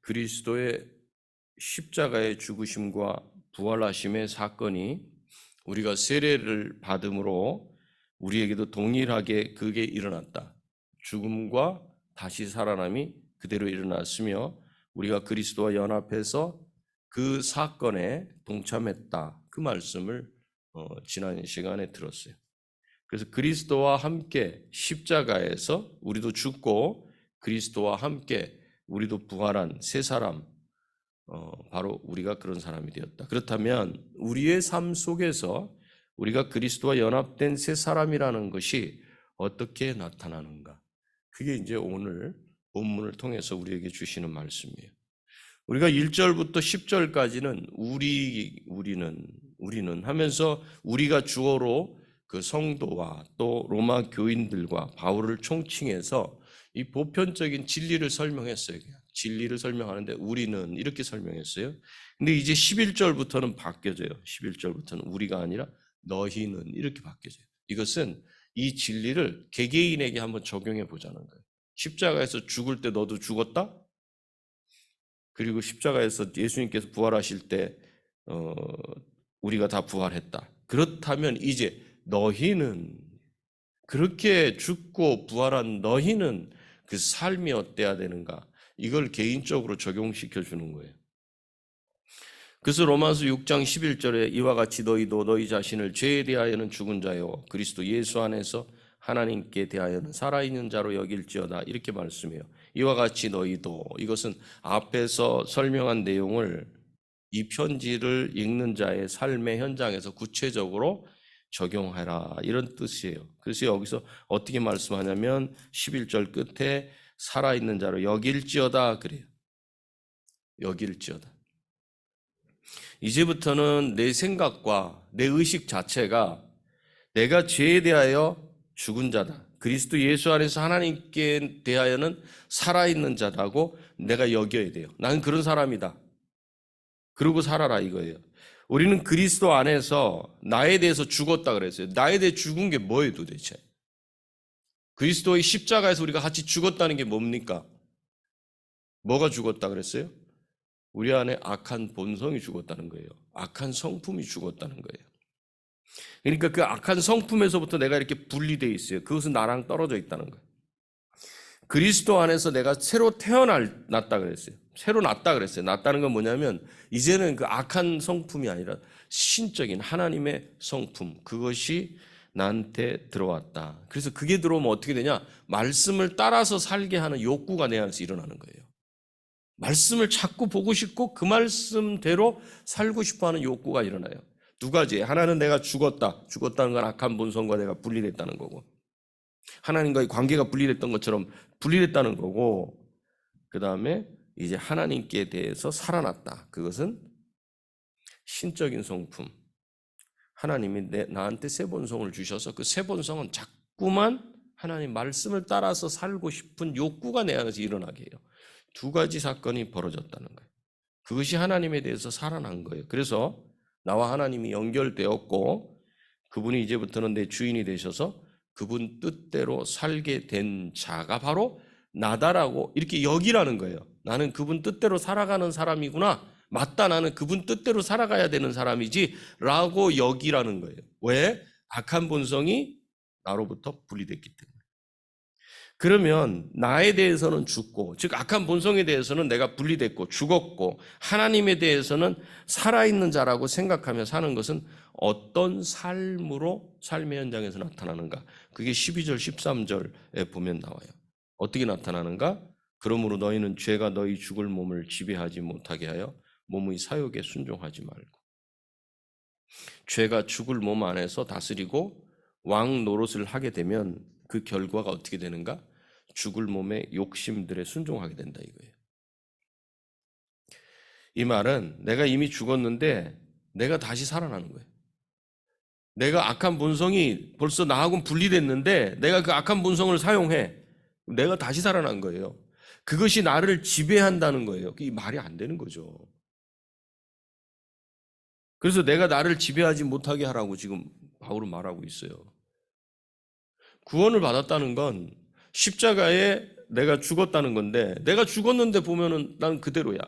그리스도의 십자가의 죽으심과 부활하심의 사건이 우리가 세례를 받음으로 우리에게도 동일하게 그게 일어났다. 죽음과 다시 살아남이 그대로 일어났으며 우리가 그리스도와 연합해서 그 사건에 동참했다. 그 말씀을 지난 시간에 들었어요. 그래서 그리스도와 함께 십자가에서 우리도 죽고 그리스도와 함께 우리도 부활한 새 사람, 바로 우리가 그런 사람이 되었다. 그렇다면 우리의 삶 속에서 우리가 그리스도와 연합된 새 사람이라는 것이 어떻게 나타나는가? 그게 이제 오늘 본문을 통해서 우리에게 주시는 말씀이에요. 우리가 1절부터 10절까지는 우리는 하면서 우리가 주어로 그 성도와 또 로마 교인들과 바울을 총칭해서 이 보편적인 진리를 설명했어요. 진리를 설명하는데 우리는 이렇게 설명했어요. 근데 이제 11절부터는 바뀌어져요. 11절부터는 우리가 아니라 너희는 이렇게 바뀌어져요. 이것은 이 진리를 개개인에게 한번 적용해 보자는 거예요. 십자가에서 죽을 때 너도 죽었다? 그리고 십자가에서 예수님께서 부활하실 때 우리가 다 부활했다. 그렇다면 이제 너희는, 그렇게 죽고 부활한 너희는 그 삶이 어때야 되는가? 이걸 개인적으로 적용시켜 주는 거예요. 그래서 로마서 6장 11절에 이와 같이 너희도 너희 자신을 죄에 대하여는 죽은 자요 그리스도 예수 안에서 하나님께 대하여는 살아있는 자로 여길지어다, 이렇게 말씀해요. 이와 같이 너희도, 이것은 앞에서 설명한 내용을 이 편지를 읽는 자의 삶의 현장에서 구체적으로 적용하라, 이런 뜻이에요. 그래서 여기서 어떻게 말씀하냐면 11절 끝에 살아있는 자로 여길지어다 그래요. 여길지어다. 이제부터는 내 생각과 내 의식 자체가 내가 죄에 대하여 죽은 자다, 그리스도 예수 안에서 하나님께 대하여는 살아있는 자라고 내가 여겨야 돼요. 나는 그런 사람이다. 그러고 살아라 이거예요. 우리는 그리스도 안에서 나에 대해서 죽었다 그랬어요. 나에 대해 죽은 게 뭐예요 도대체? 그리스도의 십자가에서 우리가 같이 죽었다는 게 뭡니까? 뭐가 죽었다 그랬어요? 우리 안에 악한 본성이 죽었다는 거예요. 악한 성품이 죽었다는 거예요. 그러니까 그 악한 성품에서부터 내가 이렇게 분리되어 있어요. 그것은 나랑 떨어져 있다는 거예요. 그리스도 안에서 내가 새로 태어났다 그랬어요. 새로 났다 그랬어요. 났다는 건 뭐냐면 이제는 그 악한 성품이 아니라 신적인 하나님의 성품, 그것이 나한테 들어왔다. 그래서 그게 들어오면 어떻게 되냐? 말씀을 따라서 살게 하는 욕구가 내 안에서 일어나는 거예요. 말씀을 자꾸 보고 싶고 그 말씀대로 살고 싶어하는 욕구가 일어나요. 두 가지. 하나는 내가 죽었다는 건 악한 본성과 내가 분리됐다는 거고, 하나님과의 관계가 분리됐던 것처럼 분리됐다는 거고, 그 다음에 이제 하나님께 대해서 살아났다. 그것은 신적인 성품. 하나님이 나한테 새 본성을 주셔서 그 새 본성은 자꾸만 하나님 말씀을 따라서 살고 싶은 욕구가 내 안에서 일어나게 해요. 두 가지 사건이 벌어졌다는 거예요. 그것이 하나님에 대해서 살아난 거예요. 그래서 나와 하나님이 연결되었고 그분이 이제부터는 내 주인이 되셔서 그분 뜻대로 살게 된 자가 바로 나다라고 이렇게 여기라는 거예요. 나는 그분 뜻대로 살아가는 사람이구나. 맞다, 나는 그분 뜻대로 살아가야 되는 사람이지 라고 여기라는 거예요. 왜? 악한 본성이 나로부터 분리됐기 때문에. 그러면 나에 대해서는 죽고, 즉 악한 본성에 대해서는 내가 분리됐고 죽었고, 하나님에 대해서는 살아있는 자라고 생각하며 사는 것은 어떤 삶으로 삶의 현장에서 나타나는가? 그게 12절 13절에 보면 나와요. 어떻게 나타나는가? 그러므로 너희는 죄가 너희 죽을 몸을 지배하지 못하게 하여 몸의 사욕에 순종하지 말고. 죄가 죽을 몸 안에서 다스리고 왕 노릇을 하게 되면 그 결과가 어떻게 되는가? 죽을 몸의 욕심들에 순종하게 된다 이거예요. 이 말은 내가 이미 죽었는데 내가 다시 살아나는 거예요. 내가 악한 본성이 벌써 나하고는 분리됐는데 내가 그 악한 본성을 사용해. 내가 다시 살아난 거예요. 그것이 나를 지배한다는 거예요. 이 말이 안 되는 거죠. 그래서 내가 나를 지배하지 못하게 하라고 지금 바울은 말하고 있어요. 구원을 받았다는 건 십자가에 내가 죽었다는 건데 내가 죽었는데 보면은 난 그대로야.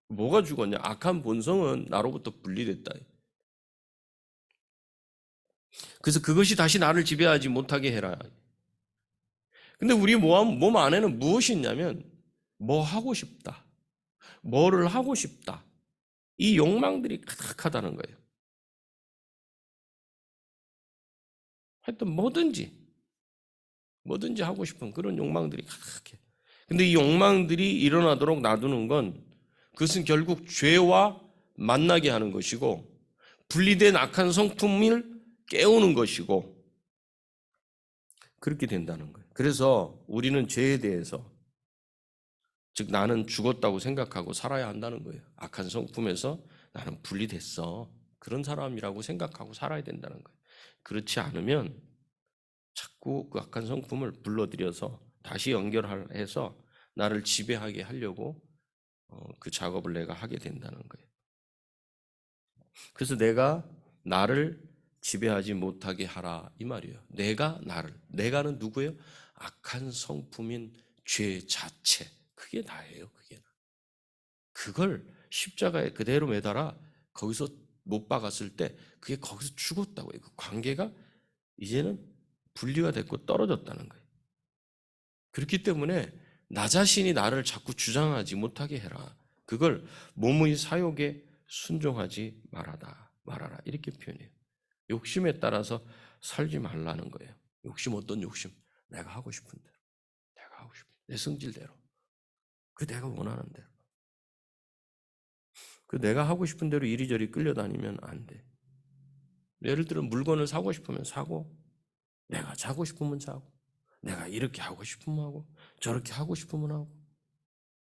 뭐가 죽었냐? 악한 본성은 나로부터 분리됐다. 그래서 그것이 다시 나를 지배하지 못하게 해라. 근데 우리 몸 안에는 무엇이 있냐면 뭐 하고 싶다. 뭐를 하고 싶다. 이 욕망들이 가득하다는 거예요. 하여튼 뭐든지 하고 싶은 그런 욕망들이 가득해. 근데 이 욕망들이 일어나도록 놔두는 건 그것은 결국 죄와 만나게 하는 것이고 분리된 악한 성품을 깨우는 것이고 그렇게 된다는 거예요. 그래서 우리는 죄에 대해서 즉 나는 죽었다고 생각하고 살아야 한다는 거예요. 악한 성품에서 나는 분리됐어. 그런 사람이라고 생각하고 살아야 된다는 거예요. 그렇지 않으면 자꾸 그 악한 성품을 불러들여서 다시 연결해서 나를 지배하게 하려고 그 작업을 내가 하게 된다는 거예요. 그래서 내가 나를 지배하지 못하게 하라 이 말이에요. 내가는 누구예요? 악한 성품인 죄 자체. 그게 나예요. 그게 나. 그걸 십자가에 그대로 매달아 거기서 못 박았을 때 그게 거기서 죽었다고요. 그 관계가 이제는 분리가 됐고 떨어졌다는 거예요. 그렇기 때문에 나 자신이 나를 자꾸 주장하지 못하게 해라. 그걸 몸의 사욕에 순종하지 말아라. 이렇게 표현해요. 욕심에 따라서 살지 말라는 거예요. 어떤 욕심? 내가 하고 싶은 대로. 내 성질대로. 그 내가 원하는 대로. 그 내가 하고 싶은 대로 이리저리 끌려다니면 안 돼. 예를 들어 물건을 사고 싶으면 사고, 내가 자고 싶으면 자고, 내가 이렇게 하고 싶으면 하고, 저렇게 하고 싶으면 하고,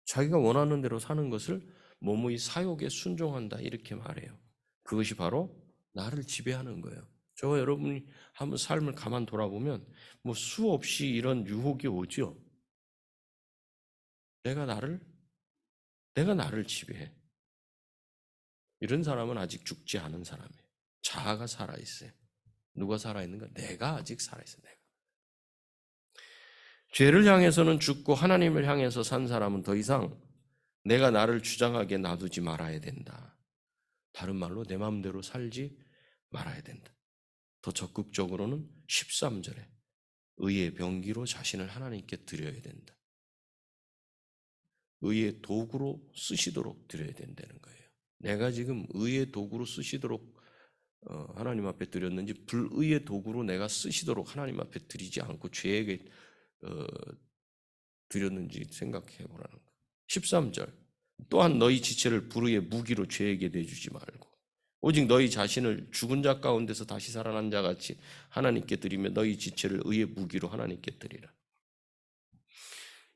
자기가 원하는 대로 사는 것을 몸의 사욕에 순종한다 이렇게 말해요. 그것이 바로 나를 지배하는 거예요. 저와 여러분이 한번 삶을 가만 돌아보면 뭐 수없이 이런 유혹이 오죠. 내가 나를 지배해. 이런 사람은 아직 죽지 않은 사람이에요. 자아가 살아있어요. 누가 살아있는가? 내가 아직 살아있어요. 내가. 죄를 향해서는 죽고 하나님을 향해서 산 사람은 더 이상 내가 나를 주장하게 놔두지 말아야 된다. 다른 말로 내 마음대로 살지 말아야 된다. 더 적극적으로는 13절에 의의 병기로 자신을 하나님께 드려야 된다. 의의 도구로 쓰시도록 드려야 된다는 거예요. 내가 지금 의의 도구로 쓰시도록 하나님 앞에 드렸는지 불의의 도구로 내가 쓰시도록 하나님 앞에 드리지 않고 죄에게 드렸는지 생각해 보라는 거예요. 13절 또한 너희 지체를 불의의 무기로 죄에게 내주지 말고 오직 너희 자신을 죽은 자 가운데서 다시 살아난 자 같이 하나님께 드리며 너희 지체를 의의 무기로 하나님께 드리라.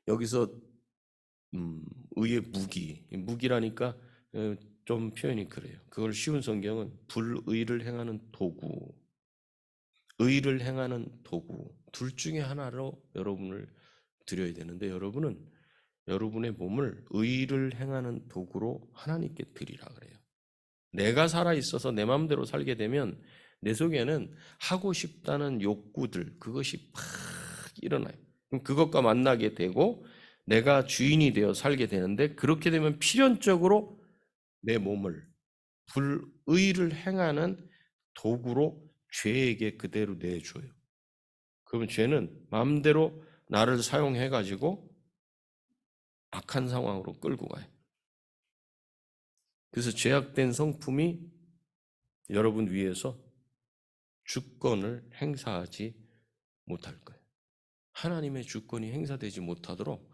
여기서 의의 무기라니까 좀 표현이 그래요. 그걸 쉬운 성경은 불의를 행하는 도구, 의를 행하는 도구 둘 중에 하나로 여러분을 드려야 되는데 여러분은 여러분의 몸을 의를 행하는 도구로 하나님께 드리라 그래요. 내가 살아있어서 내 마음대로 살게 되면 내 속에는 하고 싶다는 욕구들 그것이 팍 일어나요. 그럼 그것과 만나게 되고 내가 주인이 되어 살게 되는데 그렇게 되면 필연적으로 내 몸을 불의를 행하는 도구로 죄에게 그대로 내줘요. 그러면 죄는 마음대로 나를 사용해가지고 악한 상황으로 끌고 가요. 그래서 죄악된 성품이 여러분 위에서 주권을 행사하지 못할 거예요. 하나님의 주권이 행사되지 못하도록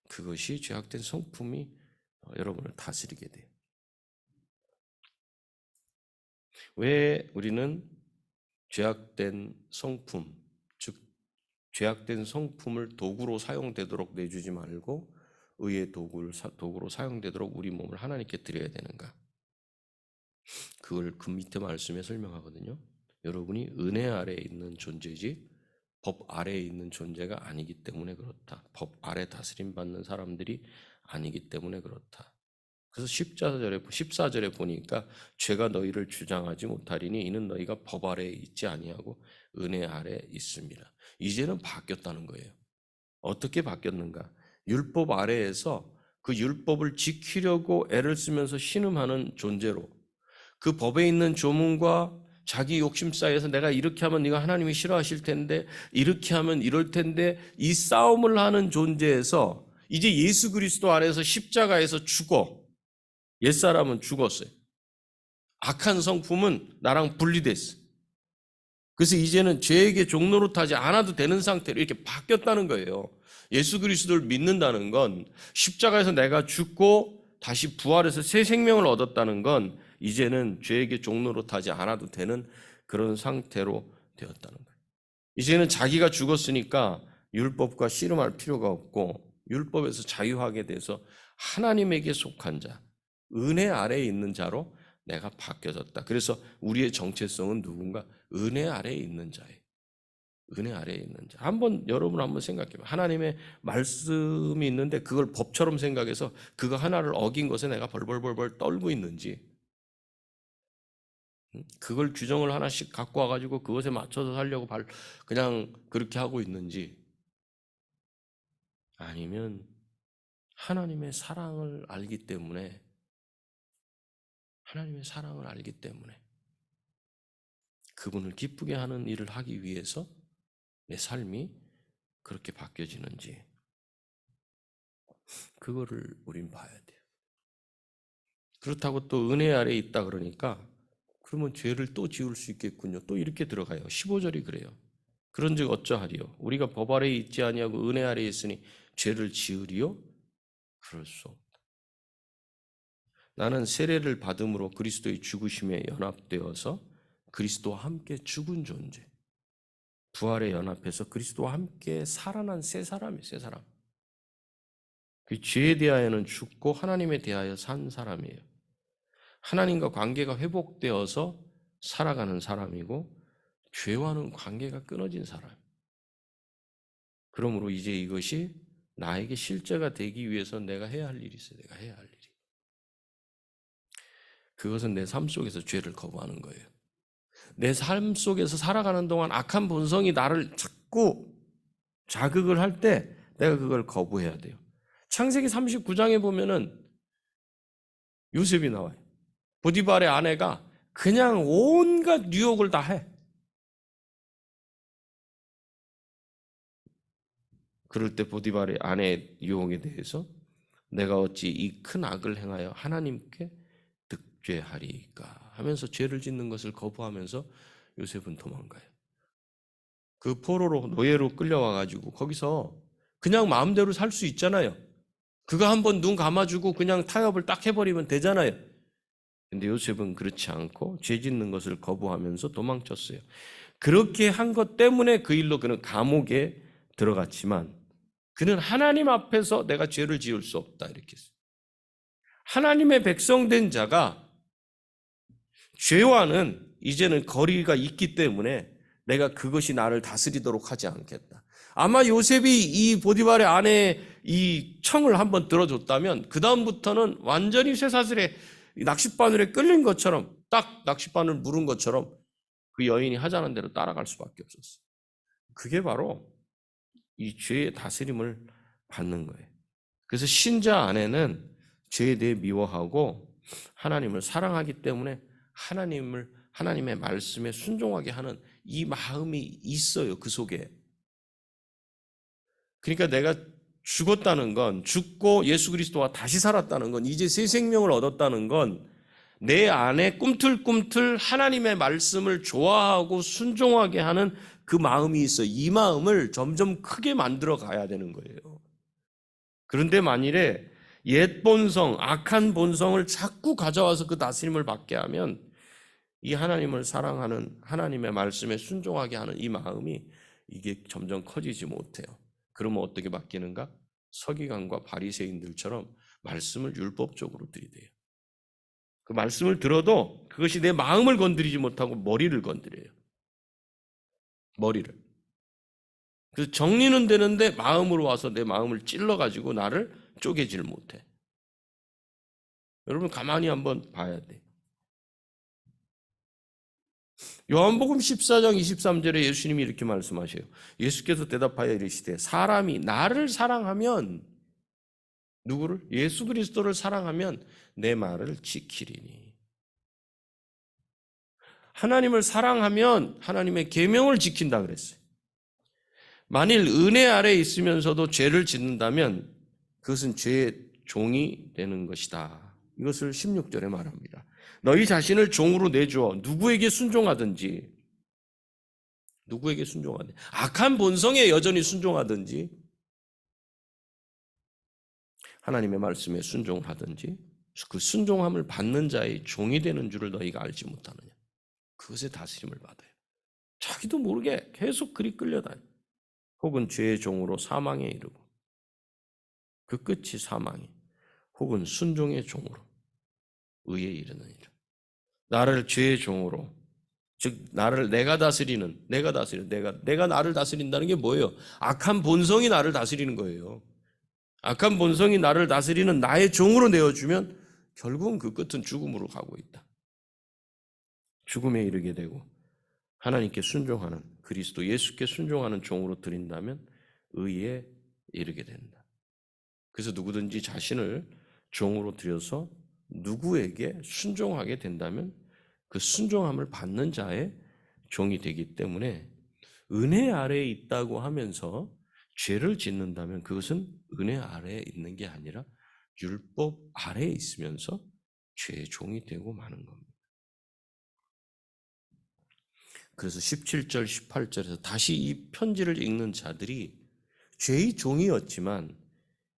그것이 죄악된 성품이 여러분을 다스리게 돼요. 왜 우리는 죄악된 성품, 즉 죄악된 성품을 도구로 사용되도록 내주지 말고 의의 도구로 사용되도록 우리 몸을 하나님께 드려야 되는가? 그걸 그 밑에 말씀에 설명하거든요. 여러분이 은혜 아래에 있는 존재지 법 아래에 있는 존재가 아니기 때문에 그렇다. 법 아래 다스림 받는 사람들이 아니기 때문에 그렇다. 그래서 14절에 보니까 죄가 너희를 주장하지 못하리니 이는 너희가 법 아래에 있지 아니하고 은혜 아래에 있습니다. 이제는 바뀌었다는 거예요. 어떻게 바뀌었는가? 율법 아래에서 그 율법을 지키려고 애를 쓰면서 신음하는 존재로, 그 법에 있는 조문과 자기 욕심 사이에서 내가 이렇게 하면 네가 하나님이 싫어하실 텐데, 이렇게 하면 이럴 텐데, 이 싸움을 하는 존재에서 이제 예수 그리스도 안에서 십자가에서 죽어. 옛사람은 죽었어요. 악한 성품은 나랑 분리됐어. 그래서 이제는 죄에게 종노릇하지 않아도 되는 상태로 이렇게 바뀌었다는 거예요. 예수 그리스도를 믿는다는 건, 십자가에서 내가 죽고 다시 부활해서 새 생명을 얻었다는 건 이제는 죄에게 종노릇하지 않아도 되는 그런 상태로 되었다는 거예요. 이제는 자기가 죽었으니까 율법과 씨름할 필요가 없고, 율법에서 자유하게 돼서 하나님에게 속한 자, 은혜 아래에 있는 자로 내가 바뀌어졌다. 그래서 우리의 정체성은 누군가 은혜 아래에 있는 자예요. 은혜 아래에 있는 자. 여러분 한번 생각해봐요. 하나님의 말씀이 있는데 그걸 법처럼 생각해서 그거 하나를 어긴 것에 내가 벌벌벌벌 떨고 있는지, 그걸 규정을 하나씩 갖고 와가지고 그것에 맞춰서 살려고 그냥 그렇게 하고 있는지, 아니면 하나님의 사랑을 알기 때문에, 하나님의 사랑을 알기 때문에 그분을 기쁘게 하는 일을 하기 위해서 내 삶이 그렇게 바뀌어지는지, 그거를 우린 봐야 돼요. 그렇다고 또 은혜 아래에 있다 그러니까 그러면 죄를 또 지을 수 있겠군요. 또 이렇게 들어가요. 15절이 그래요. 그런즉 어쩌하리요? 우리가 법 아래에 있지 아니하고 은혜 아래에 있으니 죄를 지으리요? 그럴 수 없다. 나는 세례를 받음으로 그리스도의 죽으심에 연합되어서 그리스도와 함께 죽은 존재, 부활에 연합해서 그리스도와 함께 살아난 새 사람이에요. 새 사람. 그 죄에 대하여는 죽고 하나님에 대하여 산 사람이에요. 하나님과 관계가 회복되어서 살아가는 사람이고, 죄와는 관계가 끊어진 사람. 그러므로 이제 이것이 나에게 실제가 되기 위해서 내가 해야 할 일이 있어요. 내가 해야 할 일이. 그것은 내 삶 속에서 죄를 거부하는 거예요. 내 삶 속에서 살아가는 동안 악한 본성이 나를 자꾸 자극을 할 때 내가 그걸 거부해야 돼요. 창세기 39장에 보면은 요셉이 나와요. 보디발의 아내가 그냥 온갖 유혹을 다 해. 그럴 때 보디발의 아내의 유혹에 대해서 내가 어찌 이 큰 악을 행하여 하나님께 득죄하리까 하면서 죄를 짓는 것을 거부하면서 요셉은 도망가요. 그 포로로, 노예로 끌려와가지고 거기서 그냥 마음대로 살 수 있잖아요. 그거 한번 눈 감아주고 그냥 타협을 딱 해버리면 되잖아요. 근데 요셉은 그렇지 않고 죄 짓는 것을 거부하면서 도망쳤어요. 그렇게 한 것 때문에 그 일로 그는 감옥에 들어갔지만, 그는 하나님 앞에서 내가 죄를 지을 수 없다 이렇게 했어요. 하나님의 백성된 자가 죄와는 이제는 거리가 있기 때문에 내가 그것이 나를 다스리도록 하지 않겠다. 아마 요셉이 이 보디발의 아내의 이 청을 한번 들어줬다면 그 다음부터는 완전히 쇠사슬에 낚싯바늘에 끌린 것처럼, 딱 낚싯바늘 물은 것처럼 그 여인이 하자는 대로 따라갈 수밖에 없었어요. 그게 바로 이 죄의 다스림을 받는 거예요. 그래서 신자 안에는 죄에 대해 미워하고 하나님을 사랑하기 때문에 하나님의 말씀에 순종하게 하는 이 마음이 있어요. 그 속에. 그러니까 내가 죽었다는 건, 죽고 예수 그리스도와 다시 살았다는 건, 이제 새 생명을 얻었다는 건 내 안에 꿈틀꿈틀 하나님의 말씀을 좋아하고 순종하게 하는 그 마음이 있어요. 이 마음을 점점 크게 만들어 가야 되는 거예요. 그런데 만일에 옛 본성, 악한 본성을 자꾸 가져와서 그 다스림을 받게 하면 이 하나님을 사랑하는, 하나님의 말씀에 순종하게 하는 이 마음이 이게 점점 커지지 못해요. 그러면 어떻게 바뀌는가? 서기관과 바리새인들처럼 말씀을 율법적으로 들이대요. 그 말씀을 들어도 그것이 내 마음을 건드리지 못하고 머리를 건드려요. 머리를. 그래서 정리는 되는데 마음으로 와서 내 마음을 찔러가지고 나를 쪼개질 못해. 여러분 가만히 한번 봐야 돼. 요한복음 14장 23절에 예수님이 이렇게 말씀하셔요. 예수께서 대답하여 이르시되 사람이 나를 사랑하면 누구를? 예수 그리스도를 사랑하면 내 말을 지키리니. 하나님을 사랑하면 하나님의 계명을 지킨다 그랬어요. 만일 은혜 아래에 있으면서도 죄를 짓는다면 그것은 죄의 종이 되는 것이다. 이것을 16절에 말합니다. 너희 자신을 종으로 내주어 누구에게 순종하든지, 악한 본성에 여전히 순종하든지, 하나님의 말씀에 순종하든지, 그 순종함을 받는 자의 종이 되는 줄을 너희가 알지 못하느냐. 그것에 다스림을 받아요. 자기도 모르게 계속 그리 끌려다녀. 혹은 죄의 종으로 사망에 이르고 그 끝이 사망이, 혹은 순종의 종으로 의에 이르느니라. 나를 죄의 종으로, 즉 나를 내가 나를 다스린다는 게 뭐예요? 악한 본성이 나를 다스리는 거예요. 악한 본성이 나를 다스리는 나의 종으로 내어주면 결국은 그 끝은 죽음으로 가고 있다. 죽음에 이르게 되고 하나님께 순종하는, 그리스도 예수께 순종하는 종으로 드린다면 의에 이르게 된다. 그래서 누구든지 자신을 종으로 드려서 누구에게 순종하게 된다면 그 순종함을 받는 자의 종이 되기 때문에, 은혜 아래에 있다고 하면서 죄를 짓는다면 그것은 은혜 아래에 있는 게 아니라 율법 아래에 있으면서 죄의 종이 되고 마는 겁니다. 그래서 17절, 18절에서 다시 이 편지를 읽는 자들이 죄의 종이었지만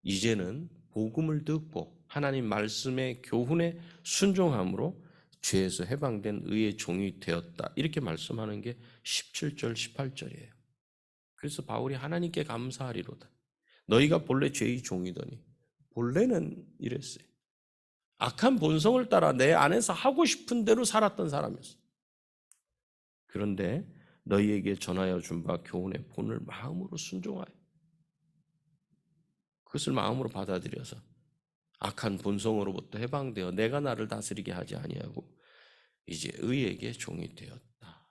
이제는 복음을 듣고 하나님 말씀의 교훈에 순종함으로 죄에서 해방된 의의 종이 되었다. 이렇게 말씀하는 게 17절, 18절이에요. 그래서 바울이 하나님께 감사하리로다. 너희가 본래 죄의 종이더니, 본래는 이랬어요. 악한 본성을 따라 내 안에서 하고 싶은 대로 살았던 사람이었어요. 그런데 너희에게 전하여 준 바 교훈의 본을 마음으로 순종하여 그것을 마음으로 받아들여서 악한 본성으로부터 해방되어 내가 나를 다스리게 하지 아니하고 이제 의에게 종이 되었다.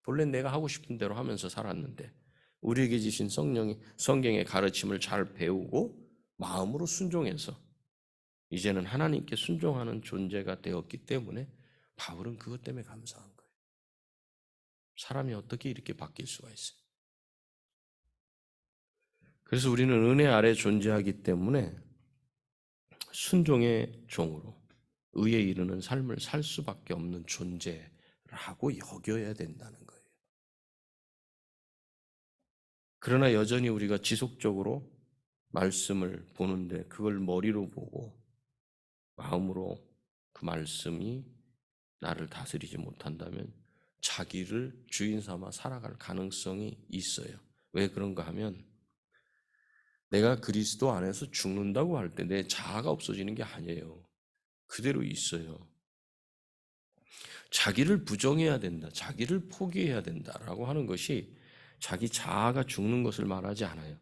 본래 내가 하고 싶은 대로 하면서 살았는데 우리에게 주신 성경의 가르침을 잘 배우고 마음으로 순종해서 이제는 하나님께 순종하는 존재가 되었기 때문에 바울은 그것 때문에 감사한 거예요. 사람이 어떻게 이렇게 바뀔 수가 있어요? 그래서 우리는 은혜 아래 존재하기 때문에 순종의 종으로 의에 이르는 삶을 살 수밖에 없는 존재라고 여겨야 된다는 거예요. 그러나 여전히 우리가 지속적으로 말씀을 보는데 그걸 머리로 보고 마음으로 그 말씀이 나를 다스리지 못한다면 자기를 주인 삼아 살아갈 가능성이 있어요. 왜 그런가 하면 내가 그리스도 안에서 죽는다고 할 때 내 자아가 없어지는 게 아니에요. 그대로 있어요. 자기를 부정해야 된다, 자기를 포기해야 된다라고 하는 것이 자기 자아가 죽는 것을 말하지 않아요.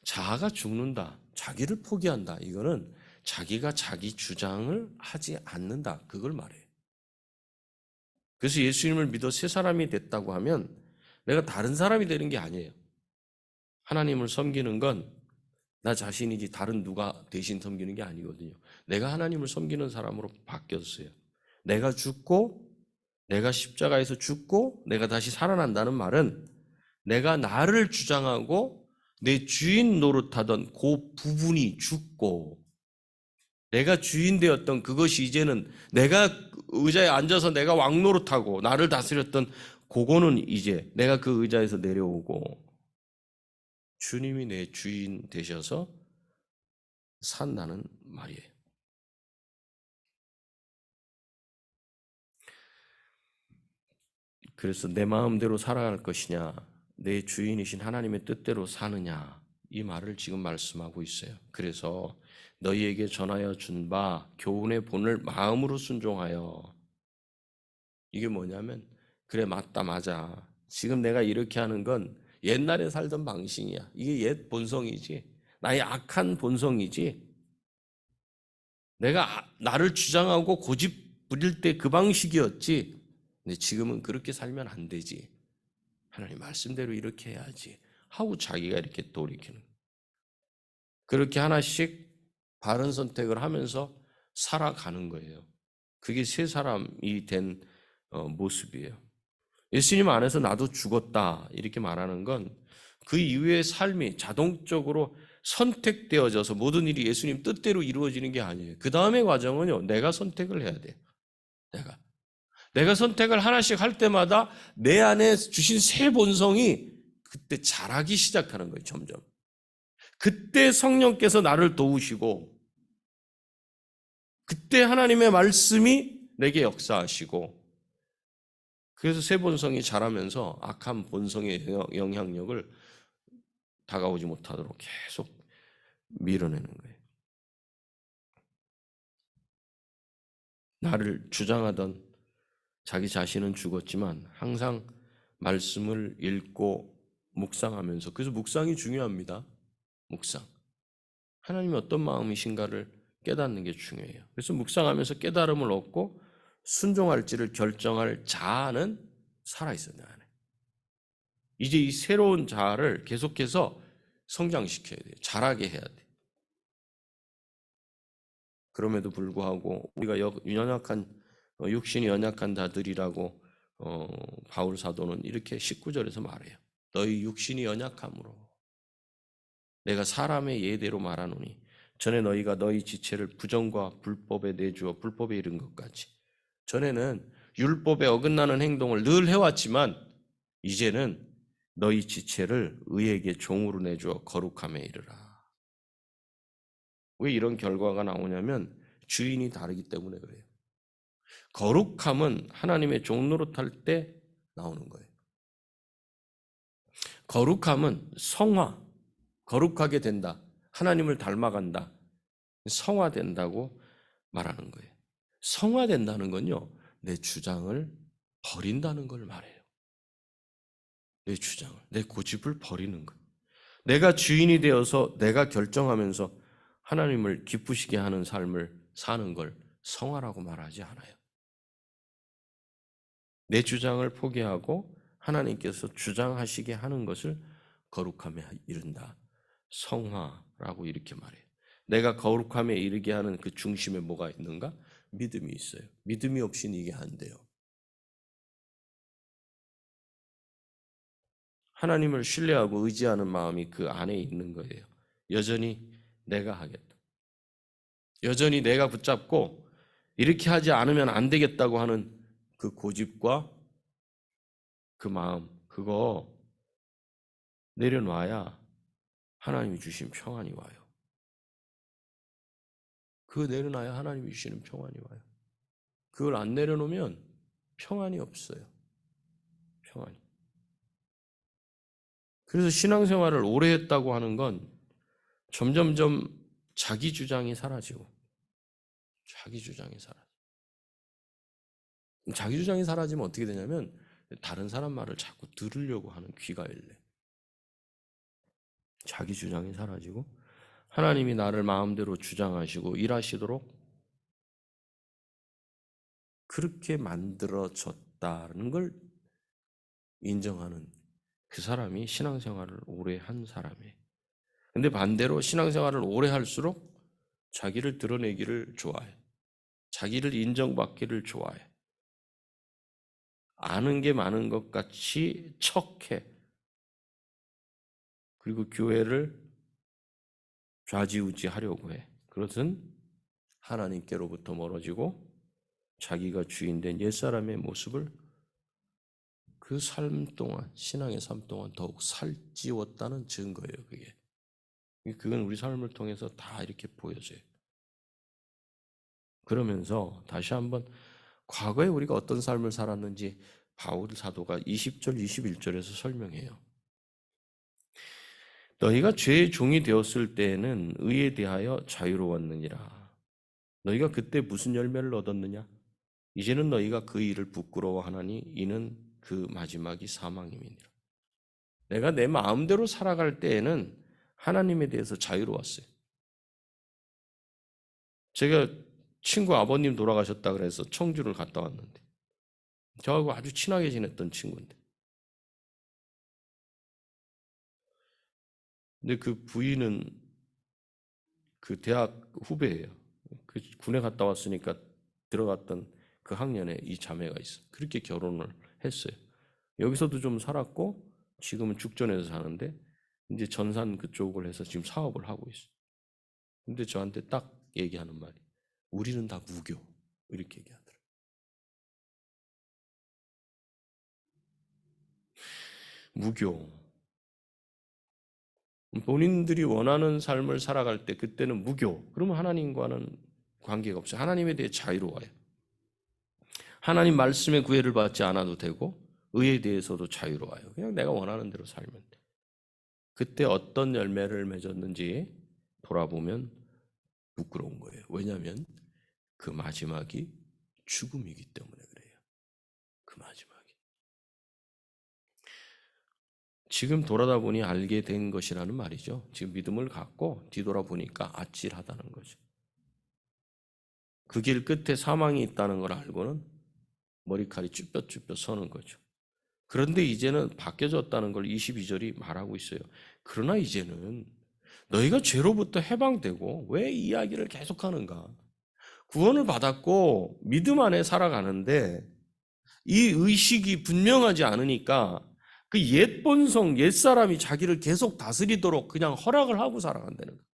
자아가 죽는다, 자기를 포기한다, 이거는 자기가 자기 주장을 하지 않는다, 그걸 말해요. 그래서 예수님을 믿어 새 사람이 됐다고 하면 내가 다른 사람이 되는 게 아니에요. 하나님을 섬기는 건 나 자신이지 다른 누가 대신 섬기는 게 아니거든요. 내가 하나님을 섬기는 사람으로 바뀌었어요. 내가 죽고, 내가 십자가에서 죽고 내가 다시 살아난다는 말은 내가 나를 주장하고 내 주인 노릇하던 그 부분이 죽고, 내가 주인 되었던 그것이 이제는 내가 의자에 앉아서 내가 왕 노릇하고 나를 다스렸던 그거는 이제 내가 그 의자에서 내려오고 주님이 내 주인 되셔서 산다는 말이에요. 그래서 내 마음대로 살아갈 것이냐, 내 주인이신 하나님의 뜻대로 사느냐, 이 말을 지금 말씀하고 있어요. 그래서 너희에게 전하여 준 바 교훈의 본을 마음으로 순종하여, 이게 뭐냐면 그래 맞다 맞아, 지금 내가 이렇게 하는 건 옛날에 살던 방식이야, 이게 옛 본성이지, 나의 악한 본성이지, 내가 나를 주장하고 고집 부릴 때 그 방식이었지, 근데 지금은 그렇게 살면 안 되지, 하나님 말씀대로 이렇게 해야지 하고 자기가 이렇게 돌이키는 거예요. 그렇게 하나씩 바른 선택을 하면서 살아가는 거예요. 그게 새 사람이 된 모습이에요. 예수님 안에서 나도 죽었다 이렇게 말하는 건 그 이후의 삶이 자동적으로 선택되어져서 모든 일이 예수님 뜻대로 이루어지는 게 아니에요. 그 다음의 과정은요, 내가 선택을 해야 돼요. 내가 선택을 하나씩 할 때마다 내 안에 주신 새 본성이 그때 자라기 시작하는 거예요, 점점. 그때 성령께서 나를 도우시고, 그때 하나님의 말씀이 내게 역사하시고, 그래서 새 본성이 자라면서 악한 본성의 영향력을 다가오지 못하도록 계속 밀어내는 거예요. 나를 주장하던 자기 자신은 죽었지만 항상 말씀을 읽고 묵상하면서, 그래서 묵상이 중요합니다. 묵상. 하나님이 어떤 마음이신가를 깨닫는 게 중요해요. 그래서 묵상하면서 깨달음을 얻고 순종할지를 결정할 자아는 살아있어요, 내 안에. 이제 이 새로운 자아를 계속해서 성장시켜야 돼요. 자라게 해야 돼요. 그럼에도 불구하고 우리가 연약한 육신이 연약한 자들이라고 바울 사도는 이렇게 19절에서 말해요. 너희 육신이 연약함으로 내가 사람의 예대로 말하노니 전에 너희가 너희 지체를 부정과 불법에 내주어 불법에 이른 것까지. 전에는 율법에 어긋나는 행동을 늘 해왔지만 이제는 너희 지체를 의에게 종으로 내주어 거룩함에 이르라. 왜 이런 결과가 나오냐면 주인이 다르기 때문에 그래요. 거룩함은 하나님의 종 노릇할 때 나오는 거예요. 거룩함은 성화, 거룩하게 된다. 하나님을 닮아간다. 성화된다고 말하는 거예요. 성화된다는 건요, 내 주장을 버린다는 걸 말해요. 내 주장을, 내 고집을 버리는 거예요. 내가 주인이 되어서 내가 결정하면서 하나님을 기쁘시게 하는 삶을 사는 걸 성화라고 말하지 않아요. 내 주장을 포기하고 하나님께서 주장하시게 하는 것을 거룩함에 이른다. 성화라고 이렇게 말해요. 내가 거룩함에 이르게 하는 그 중심에 뭐가 있는가? 믿음이 있어요. 믿음이 없이는 이게 안 돼요. 하나님을 신뢰하고 의지하는 마음이 그 안에 있는 거예요. 여전히 내가 하겠다. 여전히 내가 붙잡고 이렇게 하지 않으면 안 되겠다고 하는 그 고집과 그 마음, 그거 내려놔야 하나님이 주신 평안이 와요. 그거 내려놔야 하나님이 주시는 평안이 와요. 그걸 안 내려놓으면 평안이 없어요. 평안이. 그래서 신앙생활을 오래 했다고 하는 건 점점점 자기 주장이 사라지고, 자기 주장이 사라져. 자기 주장이 사라지면 어떻게 되냐면 다른 사람 말을 자꾸 들으려고 하는 귀가 열려. 자기 주장이 사라지고 하나님이 나를 마음대로 주장하시고 일하시도록 그렇게 만들어졌다는 걸 인정하는 그 사람이 신앙생활을 오래 한 사람이에요. 근데 반대로 신앙생활을 오래 할수록 자기를 드러내기를 좋아해. 자기를 인정받기를 좋아해. 아는 게 많은 것 같이 척해. 그리고 교회를 좌지우지하려고 해. 그것은 하나님께로부터 멀어지고 자기가 주인된 옛사람의 모습을 그 삶 동안, 신앙의 삶 동안 더욱 살찌웠다는 증거예요, 그게. 그건 우리 삶을 통해서 다 이렇게 보여져요. 그러면서 다시 한번 과거에 우리가 어떤 삶을 살았는지 바울 사도가 20절, 21절에서 설명해요. 너희가 죄의 종이 되었을 때에는 의에 대하여 자유로웠느니라. 너희가 그때 무슨 열매를 얻었느냐? 이제는 너희가 그 일을 부끄러워하나니 이는 그 마지막이 사망임이니라. 내가 내 마음대로 살아갈 때에는 하나님에 대해서 자유로웠어요. 제가 친구 아버님 돌아가셨다 그래서 청주를 갔다 왔는데 저하고 아주 친하게 지냈던 친구인데 근데 그 부인은 그 대학 후배예요. 그 군에 갔다 왔으니까 들어갔던 그 학년에 이 자매가 있어. 그렇게 결혼을 했어요. 여기서도 좀 살았고 지금은 죽전에서 사는데 이제 전산 그쪽을 해서 지금 사업을 하고 있어. 근데 저한테 딱 얘기하는 말이 우리는 다 무교 이렇게 얘기하더라고요. 무교. 본인들이 원하는 삶을 살아갈 때 그때는 무교. 그러면 하나님과는 관계가 없어요. 하나님에 대해 자유로워요. 하나님 말씀의 구애를 받지 않아도 되고 의에 대해서도 자유로워요. 그냥 내가 원하는 대로 살면 돼. 그때 어떤 열매를 맺었는지 돌아보면 부끄러운 거예요. 왜냐하면 그 마지막이 죽음이기 때문에 그래요. 그 마지막이. 지금 돌아다 보니 알게 된 것이라는 말이죠. 지금 믿음을 갖고 뒤돌아보니까 아찔하다는 거죠. 그 길 끝에 사망이 있다는 걸 알고는 머리칼이 쭈뼛쭈뼛 서는 거죠. 그런데 이제는 바뀌어졌다는 걸 22절이 말하고 있어요. 그러나 이제는 너희가 죄로부터 해방되고 왜 이야기를 계속하는가? 구원을 받았고 믿음 안에 살아가는데 이 의식이 분명하지 않으니까 그 옛 본성, 옛 사람이 자기를 계속 다스리도록 그냥 허락을 하고 살아간다는 거예요.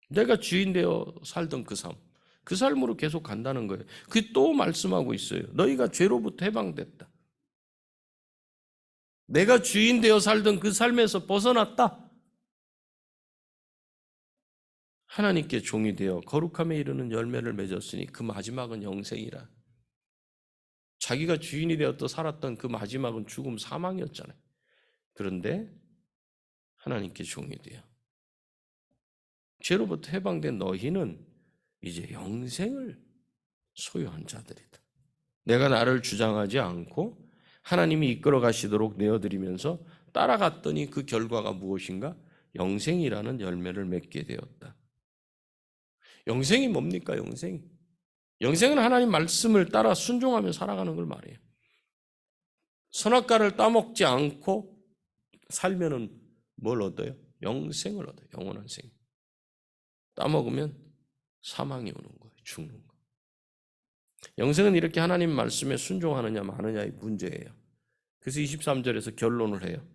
내가 주인 되어 살던 그 삶, 그 삶으로 계속 간다는 거예요. 그 또 말씀하고 있어요. 너희가 죄로부터 해방됐다. 내가 주인 되어 살던 그 삶에서 벗어났다. 하나님께 종이 되어 거룩함에 이르는 열매를 맺었으니 그 마지막은 영생이라. 자기가 주인이 되었다 살았던 그 마지막은 죽음 사망이었잖아요. 그런데 하나님께 종이 되어 죄로부터 해방된 너희는 이제 영생을 소유한 자들이다. 내가 나를 주장하지 않고 하나님이 이끌어 가시도록 내어드리면서 따라갔더니 그 결과가 무엇인가? 영생이라는 열매를 맺게 되었다. 영생이 뭡니까? 영생이. 영생은 하나님 말씀을 따라 순종하며 살아가는 걸 말해요. 선악과를 따먹지 않고 살면은 뭘 얻어요? 영생을 얻어요. 영원한 생. 따먹으면 사망이 오는 거예요. 죽는 거. 영생은 이렇게 하나님 말씀에 순종하느냐 마느냐의 문제예요. 그래서 23절에서 결론을 해요.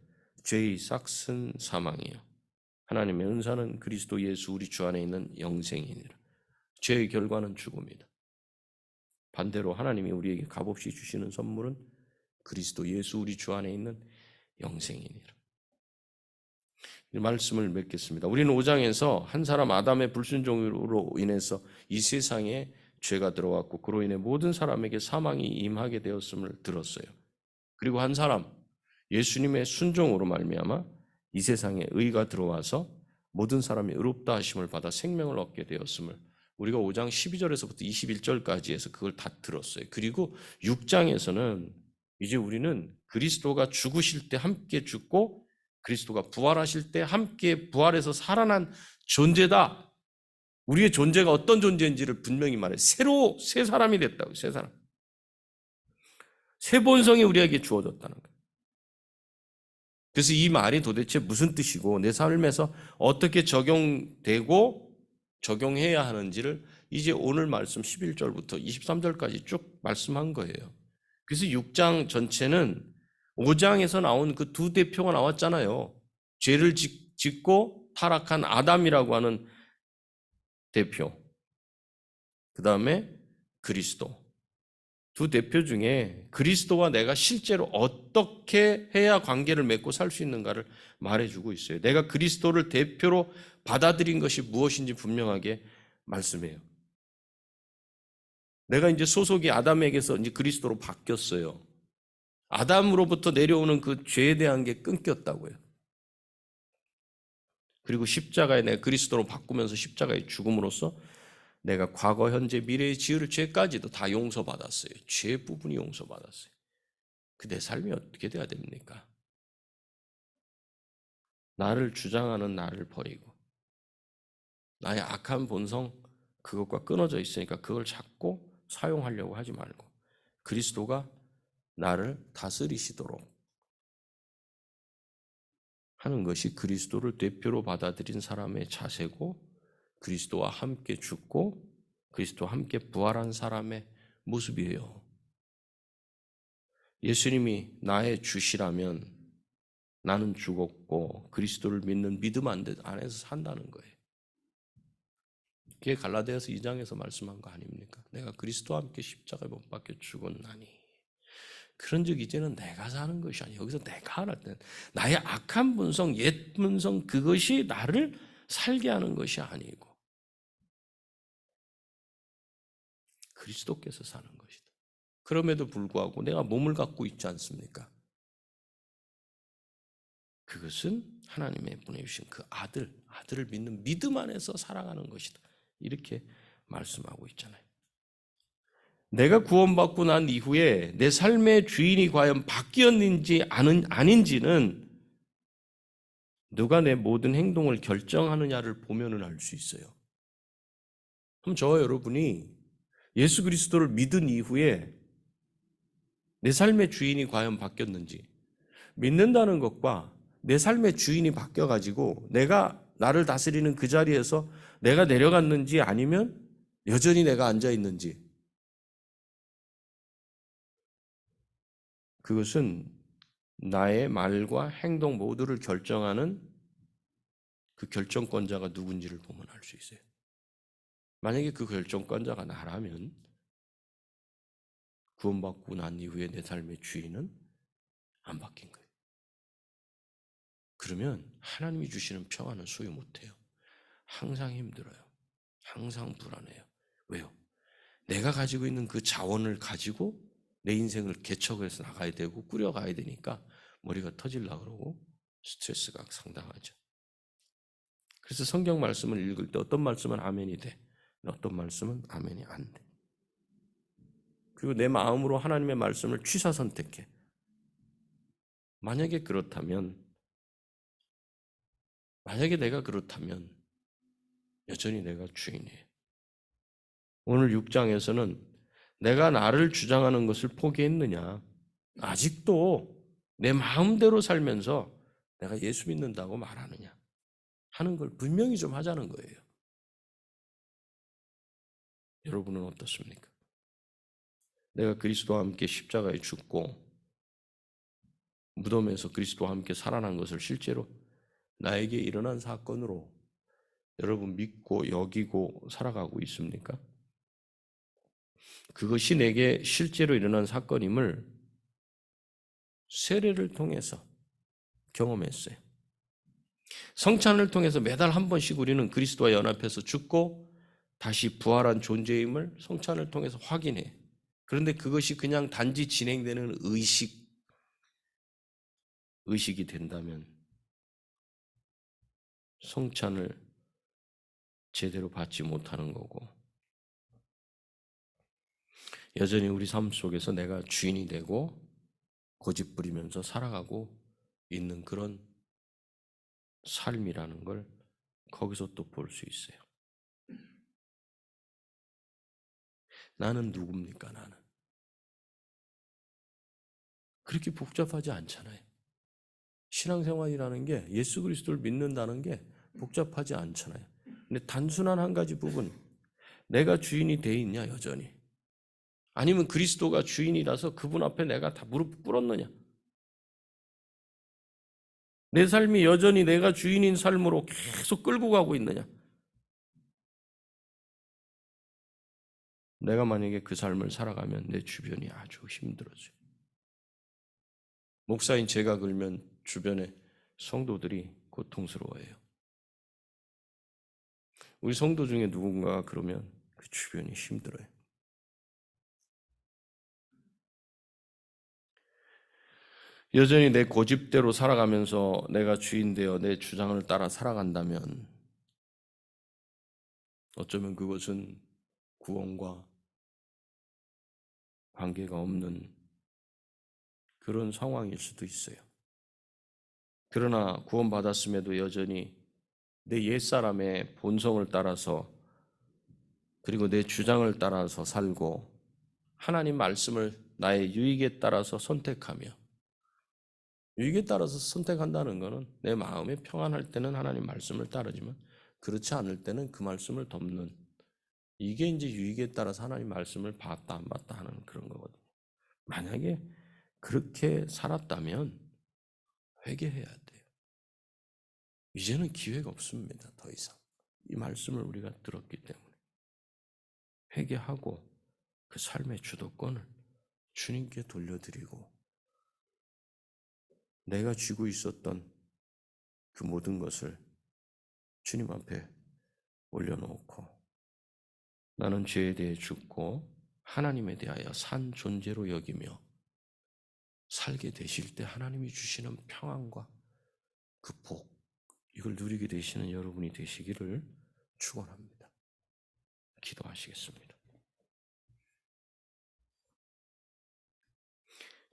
죄의 싹은 사망이에요. 하나님의 은사는 그리스도 예수 우리 주 안에 있는 영생이니라. 죄의 결과는 죽음이다. 반대로 하나님이 우리에게 값없이 주시는 선물은 그리스도 예수 우리 주 안에 있는 영생이니라. 이 말씀을 맺겠습니다. 우리는 5장에서 한 사람 아담의 불순종으로 인해서 이 세상에 죄가 들어왔고 그로 인해 모든 사람에게 사망이 임하게 되었음을 들었어요. 그리고 한 사람 예수님의 순종으로 말미암아 이 세상에 의가 들어와서 모든 사람이 의롭다 하심을 받아 생명을 얻게 되었음을 우리가 5장 12절에서부터 21절까지 해서 그걸 다 들었어요. 그리고 6장에서는 이제 우리는 그리스도가 죽으실 때 함께 죽고 그리스도가 부활하실 때 함께 부활해서 살아난 존재다. 우리의 존재가 어떤 존재인지를 분명히 말해요. 새로 새 사람이 됐다고. 새 사람. 새 본성이 우리에게 주어졌다는 거예요. 그래서 이 말이 도대체 무슨 뜻이고 내 삶에서 어떻게 적용되고 적용해야 하는지를 이제 오늘 말씀 11절부터 23절까지 쭉 말씀한 거예요. 그래서 6장 전체는 5장에서 나온 그 두 대표가 나왔잖아요. 죄를 짓고 타락한 아담이라고 하는 대표. 그 다음에 그리스도. 두 대표 중에 그리스도와 내가 실제로 어떻게 해야 관계를 맺고 살 수 있는가를 말해주고 있어요. 내가 그리스도를 대표로 받아들인 것이 무엇인지 분명하게 말씀해요. 내가 이제 소속이 아담에게서 이제 그리스도로 바뀌었어요. 아담으로부터 내려오는 그 죄에 대한 게 끊겼다고요. 그리고 십자가에 내가 그리스도로 바꾸면서 십자가의 죽음으로써 내가 과거, 현재, 미래에 지을 죄까지도 다 용서받았어요. 죄 부분이 용서받았어요. 그 내 삶이 어떻게 돼야 됩니까? 나를 주장하는 나를 버리고 나의 악한 본성 그것과 끊어져 있으니까 그걸 잡고 사용하려고 하지 말고 그리스도가 나를 다스리시도록 하는 것이 그리스도를 대표로 받아들인 사람의 자세고 그리스도와 함께 죽고 그리스도와 함께 부활한 사람의 모습이에요. 예수님이 나의 주시라면 나는 죽었고 그리스도를 믿는 믿음 안에서 산다는 거예요. 그게 갈라디아서 2장에서 말씀한 거 아닙니까? 내가 그리스도와 함께 십자가에 못 박혀 죽었나니. 그런즉 이제는 내가 사는 것이 아니에요. 여기서 내가 하라 때 나의 악한 본성, 옛 본성 그것이 나를 살게 하는 것이 아니고 그리스도께서 사는 것이다. 그럼에도 불구하고 내가 몸을 갖고 있지 않습니까? 그것은 하나님의 보내주신 그 아들을 믿는 믿음 안에서 살아가는 것이다. 이렇게 말씀하고 있잖아요. 내가 구원받고 난 이후에 내 삶의 주인이 과연 바뀌었는지 아닌지는 누가 내 모든 행동을 결정하느냐를 보면은 알 수 있어요. 그럼 저와 여러분이 예수 그리스도를 믿은 이후에 내 삶의 주인이 과연 바뀌었는지 믿는다는 것과 내 삶의 주인이 바뀌어가지고 내가 나를 다스리는 그 자리에서 내가 내려갔는지 아니면 여전히 내가 앉아있는지 그것은 나의 말과 행동 모두를 결정하는 그 결정권자가 누군지를 보면 알 수 있어요. 만약에 그 결정권자가 나라면 구원받고 난 이후에 내 삶의 주인은 안 바뀐 거예요. 그러면 하나님이 주시는 평안은 소유 못해요. 항상 힘들어요. 항상 불안해요. 왜요? 내가 가지고 있는 그 자원을 가지고 내 인생을 개척해서 나가야 되고 꾸려가야 되니까 머리가 터질라 그러고 스트레스가 상당하죠. 그래서 성경 말씀을 읽을 때 어떤 말씀은 아멘이 돼. 어떤 말씀은 아멘이 안 돼. 그리고 내 마음으로 하나님의 말씀을 취사 선택해. 만약에 내가 그렇다면 여전히 내가 주인이에요. 오늘 6장에서는 내가 나를 주장하는 것을 포기했느냐? 아직도 내 마음대로 살면서 내가 예수 믿는다고 말하느냐? 하는 걸 분명히 좀 하자는 거예요. 여러분은 어떻습니까? 내가 그리스도와 함께 십자가에 죽고 무덤에서 그리스도와 함께 살아난 것을 실제로 나에게 일어난 사건으로 여러분 믿고 여기고 살아가고 있습니까? 그것이 내게 실제로 일어난 사건임을 세례를 통해서 경험했어요. 성찬을 통해서 매달 한 번씩 우리는 그리스도와 연합해서 죽고 다시 부활한 존재임을 성찬을 통해서 확인해. 그런데 그것이 그냥 단지 진행되는 의식이 된다면 성찬을 제대로 받지 못하는 거고 여전히 우리 삶 속에서 내가 주인이 되고 고집 부리면서 살아가고 있는 그런 삶이라는 걸 거기서 또 볼 수 있어요. 나는 누굽니까? 나는 그렇게 복잡하지 않잖아요. 신앙생활이라는 게 예수 그리스도를 믿는다는 게 복잡하지 않잖아요. 근데 단순한 한 가지 부분, 내가 주인이 돼 있냐 여전히? 아니면 그리스도가 주인이라서 그분 앞에 내가 다 무릎 꿇었느냐? 내 삶이 여전히 내가 주인인 삶으로 계속 끌고 가고 있느냐? 내가 만약에 그 삶을 살아가면 내 주변이 아주 힘들어져요. 목사인 제가 그러면 주변에 성도들이 고통스러워해요. 우리 성도 중에 누군가가 그러면 그 주변이 힘들어요. 여전히 내 고집대로 살아가면서 내가 주인 되어 내 주장을 따라 살아간다면 어쩌면 그것은 구원과 관계가 없는 그런 상황일 수도 있어요. 그러나 구원받았음에도 여전히 내 옛사람의 본성을 따라서 그리고 내 주장을 따라서 살고 하나님 말씀을 나의 유익에 따라서 선택하며 유익에 따라서 선택한다는 것은 내 마음에 평안할 때는 하나님 말씀을 따르지만 그렇지 않을 때는 그 말씀을 덮는, 이게 이제 유익에 따라서 하나님 말씀을 받다 안 받다 하는 그런 거거든요. 만약에 그렇게 살았다면 회개해야 돼요. 이제는 기회가 없습니다. 더 이상. 이 말씀을 우리가 들었기 때문에 회개하고 그 삶의 주도권을 주님께 돌려드리고, 내가 쥐고 있었던 그 모든 것을 주님 앞에 올려놓고 나는 죄에 대해 죽고 하나님에 대하여 산 존재로 여기며 살게 되실 때 하나님이 주시는 평안과 그 복, 이걸 누리게 되시는 여러분이 되시기를 축원합니다. 기도하시겠습니다.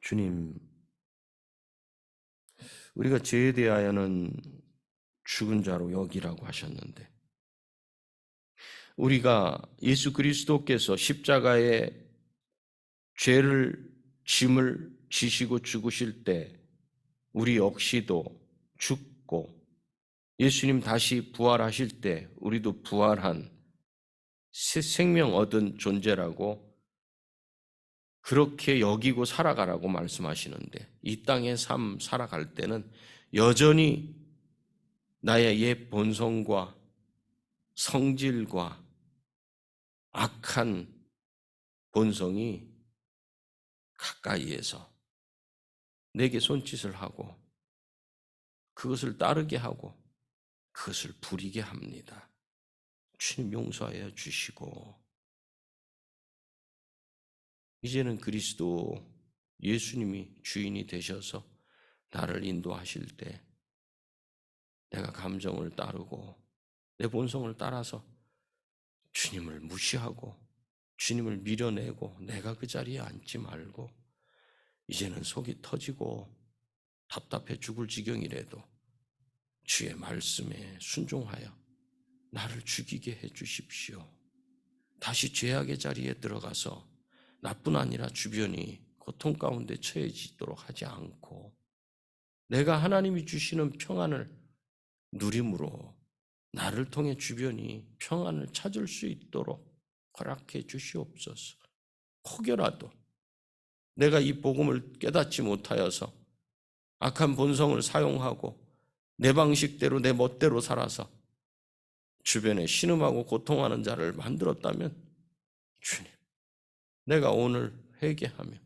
주님, 우리가 죄에 대하여는 죽은 자로 여기라고 하셨는데, 우리가 예수 그리스도께서 십자가에 죄를 짐을 지시고 죽으실 때 우리 역시도 죽고, 예수님 다시 부활하실 때 우리도 부활한 새 생명 얻은 존재라고 그렇게 여기고 살아가라고 말씀하시는데, 이 땅의 삶 살아갈 때는 여전히 나의 옛 본성과 성질과 악한 본성이 가까이에서 내게 손짓을 하고 그것을 따르게 하고 그것을 부리게 합니다. 주님 용서하여 주시고, 이제는 그리스도 예수님이 주인이 되셔서 나를 인도하실 때 내가 감정을 따르고 내 본성을 따라서 주님을 무시하고 주님을 밀어내고 내가 그 자리에 앉지 말고, 이제는 속이 터지고 답답해 죽을 지경이라도 주의 말씀에 순종하여 나를 죽이게 해 주십시오. 다시 죄악의 자리에 들어가서 나뿐 아니라 주변이 고통 가운데 처해지도록 하지 않고 내가 하나님이 주시는 평안을 누림으로 나를 통해 주변이 평안을 찾을 수 있도록 허락해 주시옵소서. 혹여라도 내가 이 복음을 깨닫지 못하여서 악한 본성을 사용하고 내 방식대로 내 멋대로 살아서 주변에 신음하고 고통하는 자를 만들었다면, 주님, 내가 오늘 회개하며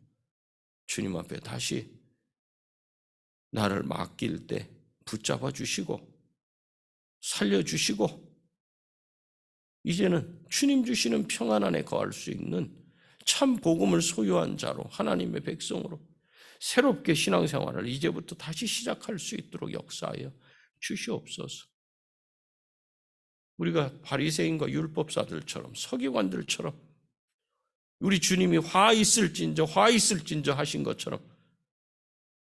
주님 앞에 다시 나를 맡길 때 붙잡아 주시고 살려주시고, 이제는 주님 주시는 평안 안에 거할 수 있는 참 복음을 소유한 자로, 하나님의 백성으로 새롭게 신앙생활을 이제부터 다시 시작할 수 있도록 역사하여 주시옵소서. 우리가 바리새인과 율법사들처럼 서기관들처럼 우리 주님이 화 있을진저 하신 것처럼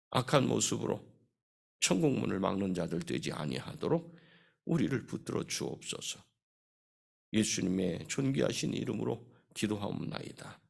악한 모습으로 천국문을 막는 자들 되지 아니하도록 우리를 붙들어 주옵소서. 예수님의 존귀하신 이름으로 기도하옵나이다.